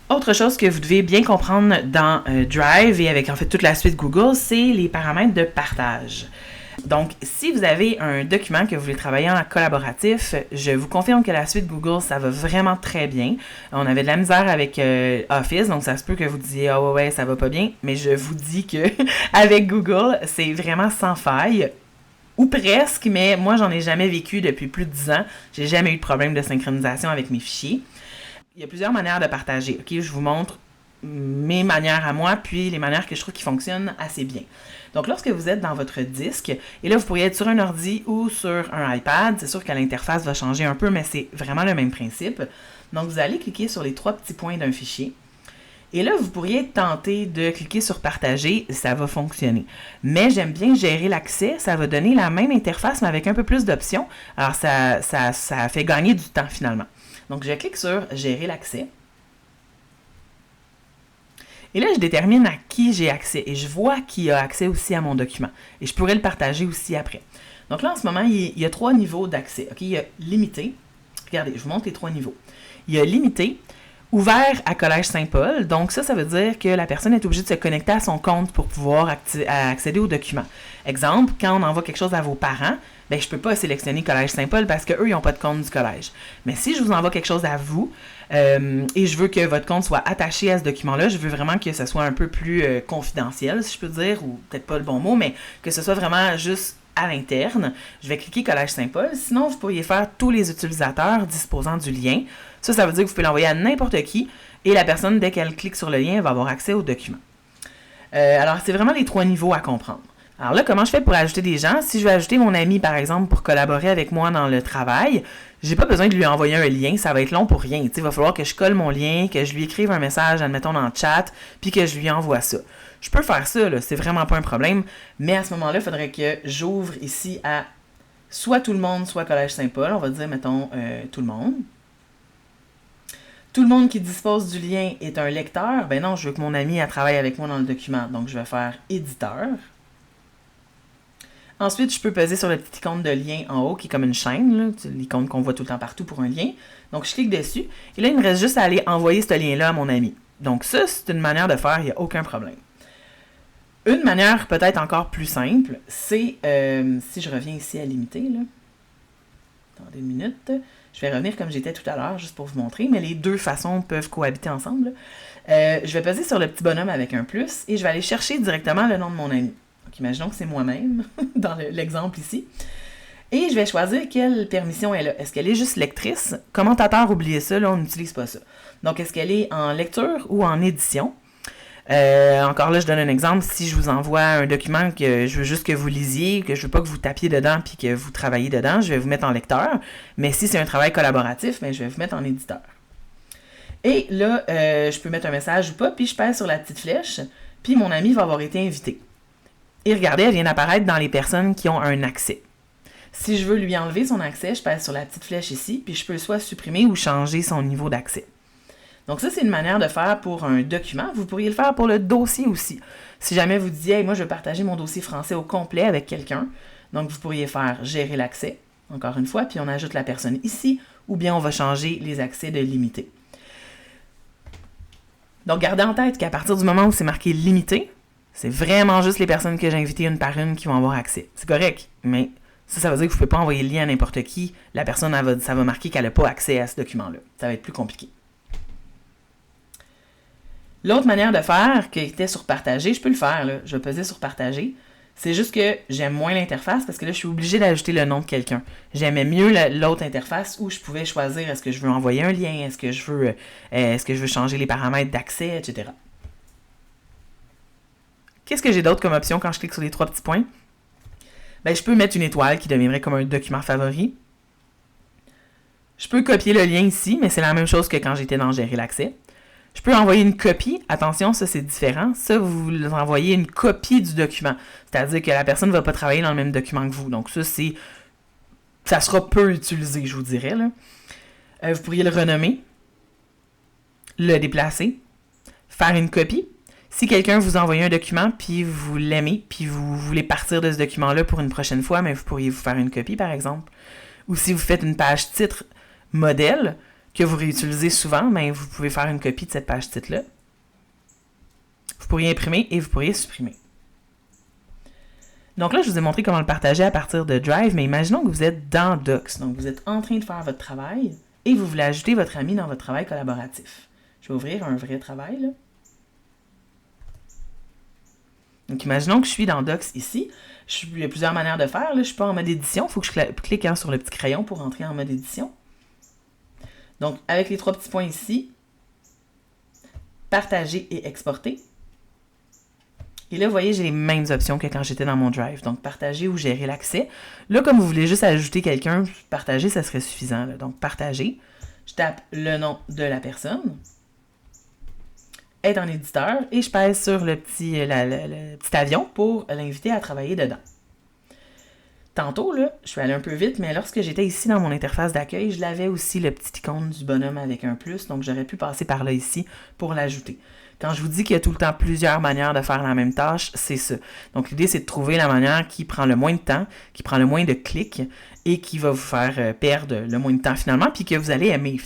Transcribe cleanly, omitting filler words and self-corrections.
Autre chose que vous devez bien comprendre dans Drive et avec en fait toute la suite Google, c'est les paramètres de partage. Donc, si vous avez un document que vous voulez travailler en collaboratif, je vous confirme que la suite Google, ça va vraiment très bien. On avait de la misère avec Office, donc ça se peut que vous disiez « Ah ouais, ça va pas bien », mais je vous dis que avec Google, c'est vraiment sans faille. Ou presque, mais moi, j'en ai jamais vécu depuis plus de 10 ans. J'ai jamais eu de problème de synchronisation avec mes fichiers. Il y a plusieurs manières de partager. Ok, je vous montre mes manières à moi, puis les manières que je trouve qui fonctionnent assez bien. Donc, lorsque vous êtes dans votre disque, et là, vous pourriez être sur un ordi ou sur un iPad, c'est sûr que l'interface va changer un peu, mais c'est vraiment le même principe. Donc, vous allez cliquer sur les 3 petits points d'un fichier. Et là, vous pourriez tenter de cliquer sur « Partager », ça va fonctionner. Mais j'aime bien gérer l'accès, ça va donner la même interface, mais avec un peu plus d'options. Alors, ça fait gagner du temps, finalement. Donc, je clique sur « Gérer l'accès ». Et là, je détermine à qui j'ai accès et je vois qui a accès aussi à mon document. Et je pourrais le partager aussi après. Donc là, en ce moment, il y a 3 niveaux d'accès. Okay? Il y a limité. Regardez, je vous montre les 3 niveaux. Il y a limité, ouvert à Collège Saint-Paul. Donc ça veut dire que la personne est obligée de se connecter à son compte pour pouvoir accéder aux documents. Exemple, quand on envoie quelque chose à vos parents, ben, je ne peux pas sélectionner Collège Saint-Paul parce qu'eux, ils n'ont pas de compte du collège. Mais si je vous envoie quelque chose à vous et je veux que votre compte soit attaché à ce document-là, je veux vraiment que ce soit un peu plus confidentiel, si je peux dire, ou peut-être pas le bon mot, mais que ce soit vraiment juste à l'interne. Je vais cliquer Collège Saint-Paul. Sinon, vous pourriez faire tous les utilisateurs disposant du lien. Ça veut dire que vous pouvez l'envoyer à n'importe qui et la personne, dès qu'elle clique sur le lien, va avoir accès au document. Alors, c'est vraiment les 3 niveaux à comprendre. Alors là, comment je fais pour ajouter des gens? Si je veux ajouter mon ami, par exemple, pour collaborer avec moi dans le travail, j'ai pas besoin de lui envoyer un lien, ça va être long pour rien. Il va falloir que je colle mon lien, que je lui écrive un message, admettons, dans le chat, puis que je lui envoie ça. Je peux faire ça, là, c'est vraiment pas un problème, mais à ce moment-là, il faudrait que j'ouvre ici à soit tout le monde, soit Collège Saint-Paul. On va dire, mettons, tout le monde. Tout le monde qui dispose du lien est un lecteur. Ben non, je veux que mon ami travaille avec moi dans le document, donc je vais faire éditeur. Ensuite, je peux peser sur le petit icône de lien en haut, qui est comme une chaîne, là, l'icône qu'on voit tout le temps partout pour un lien. Donc, je clique dessus, et là, il me reste juste à aller envoyer ce lien-là à mon ami. Donc ça, c'est une manière de faire, il n'y a aucun problème. Une manière peut-être encore plus simple, c'est, si je reviens ici à limiter, là, attendez une minute, je vais revenir comme j'étais tout à l'heure, juste pour vous montrer, mais les 2 façons peuvent cohabiter ensemble. Je vais peser sur le petit bonhomme avec un plus, et je vais aller chercher directement le nom de mon ami. Donc, imaginons que c'est moi-même, dans l'exemple ici. Et je vais choisir quelle permission elle a. Est-ce qu'elle est juste lectrice? Commentateur, oubliez ça, là, on n'utilise pas ça. Donc, est-ce qu'elle est en lecture ou en édition? Encore là, je donne un exemple. Si je vous envoie un document que je veux juste que vous lisiez, que je veux pas que vous tapiez dedans puis que vous travaillez dedans, je vais vous mettre en lecteur. Mais si c'est un travail collaboratif, je vais vous mettre en éditeur. Et là, je peux mettre un message ou pas, puis je pèse sur la petite flèche, puis mon ami va avoir été invité. Et regardez, elle vient d'apparaître dans les personnes qui ont un accès. Si je veux lui enlever son accès, je pèse sur la petite flèche ici, puis je peux soit supprimer ou changer son niveau d'accès. Donc ça, c'est une manière de faire pour un document. Vous pourriez le faire pour le dossier aussi. Si jamais vous disiez, hey, moi, je veux partager mon dossier français au complet avec quelqu'un, donc vous pourriez faire gérer l'accès, encore une fois, puis on ajoute la personne ici, ou bien on va changer les accès de limité. Donc, gardez en tête qu'à partir du moment où c'est marqué limité, c'est vraiment juste les personnes que j'ai invitées une par une qui vont avoir accès. C'est correct, mais ça veut dire que vous ne pouvez pas envoyer le lien à n'importe qui. La personne, ça va marquer qu'elle n'a pas accès à ce document-là. Ça va être plus compliqué. L'autre manière de faire, qui était sur partager, je peux le faire, là. Je vais peser sur partager. C'est juste que j'aime moins l'interface parce que là, je suis obligée d'ajouter le nom de quelqu'un. J'aimais mieux l'autre interface où je pouvais choisir est-ce que je veux envoyer un lien, est-ce que je veux changer les paramètres d'accès, etc. Qu'est-ce que j'ai d'autre comme option quand je clique sur les 3 petits points? Je peux mettre une étoile qui deviendrait comme un document favori. Je peux copier le lien ici, mais c'est la même chose que quand j'étais dans Gérer l'accès. Je peux envoyer une copie. Attention, ça, c'est différent. Ça, vous envoyez une copie du document. C'est-à-dire que la personne ne va pas travailler dans le même document que vous. Donc, ça sera peu utilisé, je vous dirais, là. Vous pourriez le renommer, le déplacer, faire une copie. Si quelqu'un vous envoie un document, puis vous l'aimez, puis vous voulez partir de ce document-là pour une prochaine fois, mais vous pourriez vous faire une copie, par exemple. Ou si vous faites une page titre modèle, que vous réutilisez souvent, mais vous pouvez faire une copie de cette page titre-là. Vous pourriez imprimer et vous pourriez supprimer. Donc là, je vous ai montré comment le partager à partir de Drive, mais imaginons que vous êtes dans Docs. Donc, vous êtes en train de faire votre travail et vous voulez ajouter votre ami dans votre travail collaboratif. Je vais ouvrir un vrai travail, là. Donc, imaginons que je suis dans Docs ici. Il y a plusieurs manières de faire. Là. Je ne suis pas en mode édition. Il faut que je clique sur le petit crayon pour entrer en mode édition. Donc, avec les 3 petits points ici, partager et exporter. Et là, vous voyez, j'ai les mêmes options que quand j'étais dans mon Drive. Donc, partager ou gérer l'accès. Là, comme vous voulez juste ajouter quelqu'un, partager, ça serait suffisant. Là. Donc, partager. Je tape le nom de la personne. Être en éditeur. Et je pèse sur le petit avion pour l'inviter à travailler dedans. Tantôt, là, je suis allée un peu vite, mais lorsque j'étais ici dans mon interface d'accueil, je l'avais aussi le petit icône du bonhomme avec un plus. Donc, j'aurais pu passer par là ici pour l'ajouter. Quand je vous dis qu'il y a tout le temps plusieurs manières de faire la même tâche, c'est ça. Donc, l'idée, c'est de trouver la manière qui prend le moins de temps, qui prend le moins de clics et qui va vous faire perdre le moins de temps finalement, puis que vous allez aimer